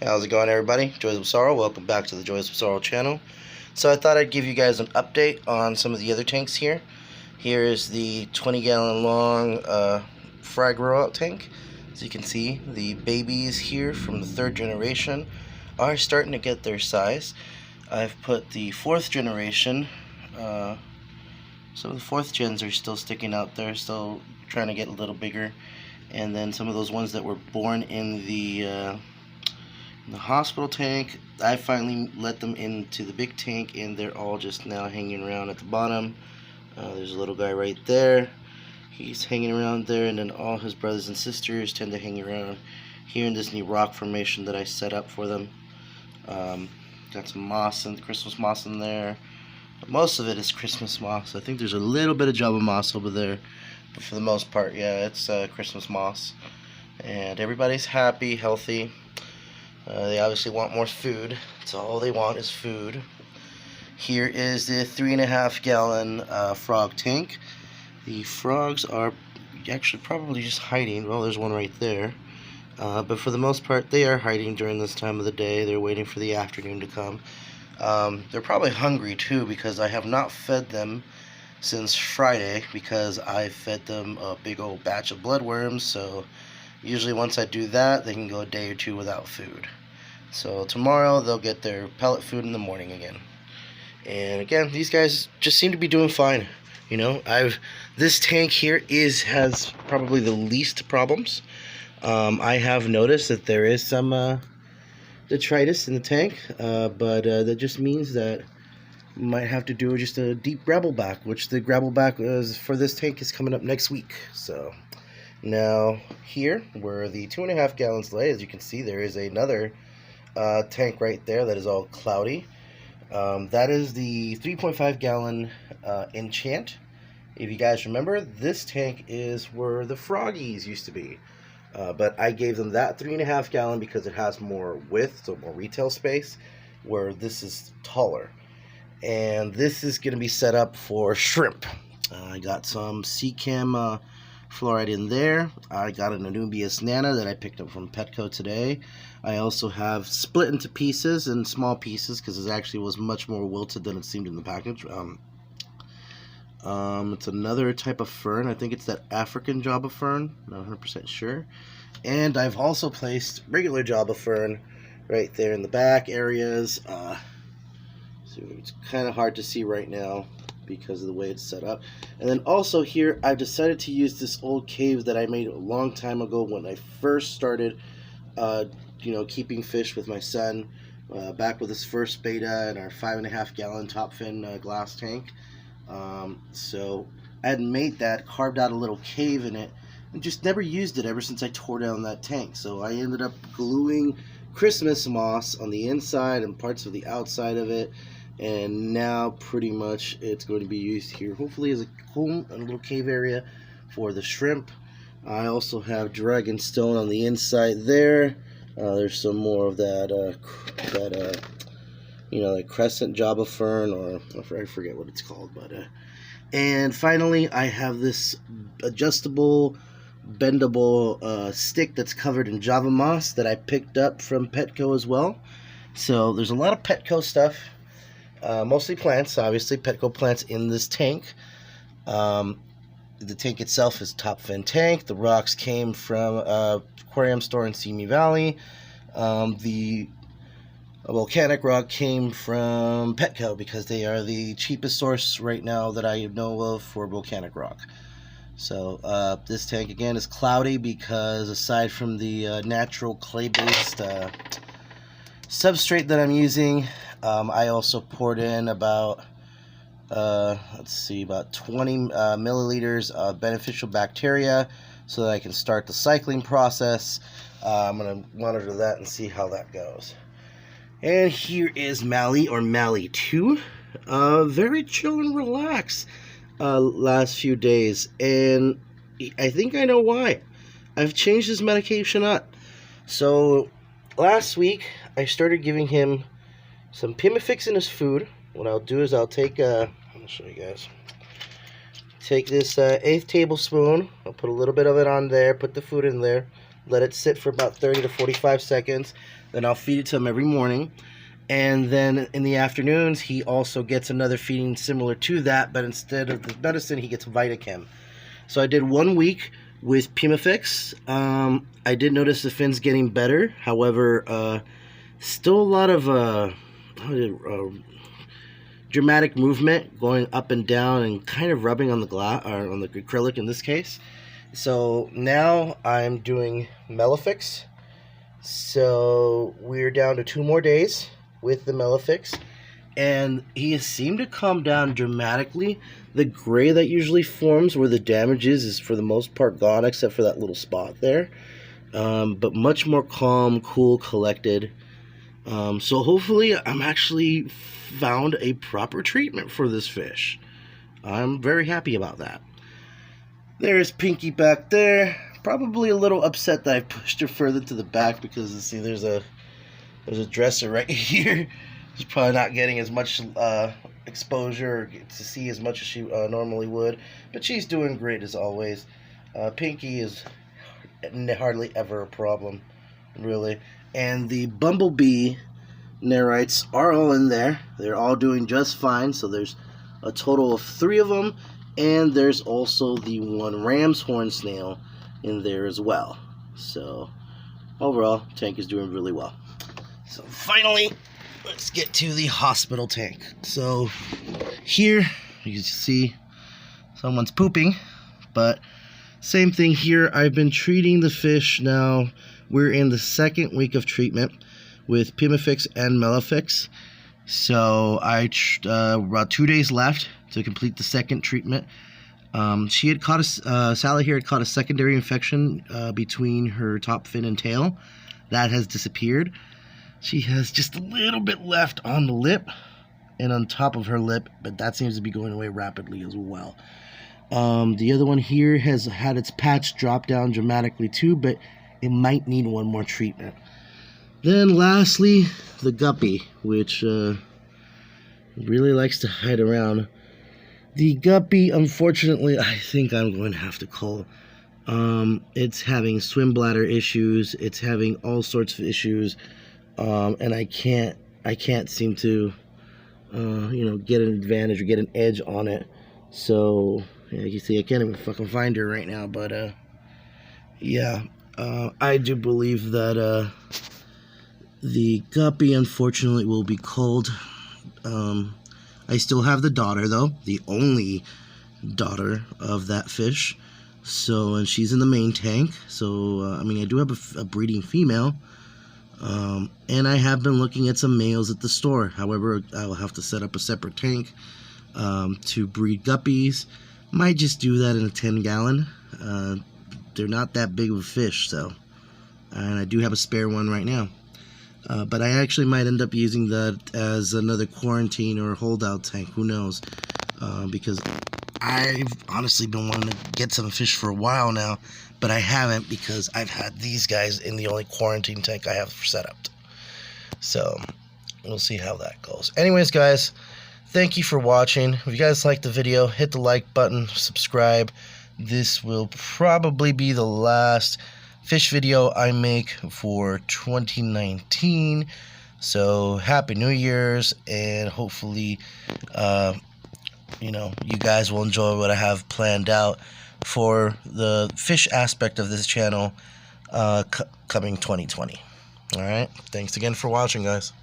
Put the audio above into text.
How's it going, everybody? Joys of Sorrow. Welcome back to the Joys of Sorrow channel. So I thought I'd give you guys an update on some of the other tanks here. Here is the 20-gallon long frag grow-out tank. As you can see, the babies here from the 3rd generation are starting to get their size. I've put the 4th generation. Some of the 4th gens are still sticking out there, still trying to get a little bigger. And then some of those ones that were born in the hospital tank, I finally let them into the big tank, and they're all just now hanging around at the bottom. There's a little guy right there. He's hanging around there, and then all his brothers and sisters tend to hang around here in this new rock formation that I set up for them. Got some moss and Christmas moss in there. Most of it is Christmas moss. I think there's a little bit of Java moss over there, but for the most part, yeah, it's Christmas moss. And everybody's happy, healthy. They obviously want more food. That's all they want is food. Here is the 3.5-gallon frog tank. The frogs are actually probably just hiding. Well, there's one right there. But for the most part, they are hiding during this time of the day. They're waiting for the afternoon to come. They're probably hungry too, because I have not fed them since Friday, because I fed them a big old batch of bloodworms. So usually once I do that, they can go a day or two without food. So tomorrow they'll get their pellet food in the morning again. And again, these guys just seem to be doing fine. You know, this tank here has probably the least problems. I have noticed that there is some detritus in the tank, but that just means that you might have to do just a deep gravel back, which the gravel back for this tank is coming up next week. So now here, where the 2.5 gallons lay, as you can see, there is another tank right there that is all cloudy. That is the 3.5 gallon Enchant. If you guys remember, this tank is where the froggies used to be. But I gave them that 3.5 gallon because it has more width, so more retail space, where this is taller. And this is going to be set up for shrimp. I got some Seachem fluoride in there. I got an Anubias Nana that I picked up from Petco today. I also have split into pieces and small pieces because it actually was much more wilted than it seemed in the package. It's another type of fern. I think it's that African Java fern. Not 100% sure. And I've also placed regular Java fern right there in the back areas. So it's kind of hard to see right now because of the way it's set up. And then also here, I've decided to use this old cave that I made a long time ago when I first started, keeping fish with my son, back with his first beta and our 5.5 gallon top fin glass tank. So I had made that, carved out a little cave in it, and just never used it ever since I tore down that tank. So I ended up gluing Christmas moss on the inside and parts of the outside of it, and now pretty much it's going to be used here, hopefully as a cool a little cave area for the shrimp. I also have dragon stone on the inside there. There's some more of that like crescent Java fern, or I forget what it's called, but and finally I have this adjustable bendable stick that's covered in Java moss that I picked up from Petco as well. So there's a lot of Petco stuff, mostly plants, obviously Petco plants in this tank. The tank itself is top fin tank. The rocks came from aquarium store in Simi Valley. The volcanic rock came from Petco because they are the cheapest source right now that I know of for volcanic rock. So this tank again is cloudy because aside from the natural clay-based substrate that I'm using, I also poured in about 20 milliliters of beneficial bacteria so that I can start the cycling process. I'm going to monitor that and see how that goes. And here is Mally, or Mally 2. Very chill and relaxed last few days, and I think I know why. I've changed his medication up. So last week I started giving him some Pimifix in his food. What I'll do is I'll take I'll show you guys. Take this 1/8 tablespoon. I'll put a little bit of it on there. Put the food in there. let it sit for about 30 to 45 seconds. Then I'll feed it to him every morning. And then in the afternoons, he also gets another feeding similar to that, but instead of the medicine, he gets Vitachem. So I did 1 week with Pimafix. I did notice the fins getting better. However, still a lot of dramatic movement going up and down and kind of rubbing on the glass, or on the acrylic in this case. So now I'm doing Melafix. So we're down to 2 more days with the Melafix, and he has seemed to calm down dramatically. The gray that usually forms where the damage is for the most part gone, except for that little spot there. But much more calm, cool, collected. So hopefully I'm actually found a proper treatment for this fish. I'm very happy about that. There's Pinky back there. Probably a little upset that I pushed her further to the back because, see, there's a dresser right here. She's probably not getting as much exposure or to see as much as she normally would. But she's doing great as always. Pinky is hardly ever a problem, really. And the bumblebee nerites are all in there. They're all doing just fine. So there's a total of 3 of them. And there's also the 1 ram's horn snail in there as well. So overall, tank is doing really well. So finally, let's get to the hospital tank. So here you can see someone's pooping, but same thing here. I've been treating the fish now. We're in the 2nd week of treatment with Pimafix and Melafix. So about 2 days left to complete the 2nd treatment. She had caught Sally here had caught a secondary infection between her top fin and tail. That has disappeared. She has just a little bit left on the lip and on top of her lip, but that seems to be going away rapidly as well. The other one here has had its patch drop down dramatically too, but it might need 1 more treatment. Then lastly, the guppy, which really likes to hide around. The guppy, unfortunately, I think I'm going to have to call. It's having swim bladder issues. It's having all sorts of issues, and I can't seem to, get an advantage or get an edge on it. So yeah, you see, I can't even fucking find her right now. But yeah, I do believe that the guppy, unfortunately, will be culled. I still have the daughter, though, the only daughter of that fish. So, and she's in the main tank. So, I mean, I do have a breeding female. And I have been looking at some males at the store. However, I will have to set up a separate tank to breed guppies. Might just do that in a 10-gallon. They're not that big of a fish, so. And I do have a spare one right now. But I actually might end up using that as another quarantine or holdout tank. Who knows? Because I've honestly been wanting to get some fish for a while now, but I haven't because I've had these guys in the only quarantine tank I have set up. So we'll see how that goes. Anyways, guys, thank you for watching. If you guys liked the video, hit the like button, subscribe. This will probably be the last fish video I make for 2019. So happy New Year's, and hopefully you guys will enjoy what I have planned out for the fish aspect of this channel coming 2020. Alright, thanks again for watching, guys.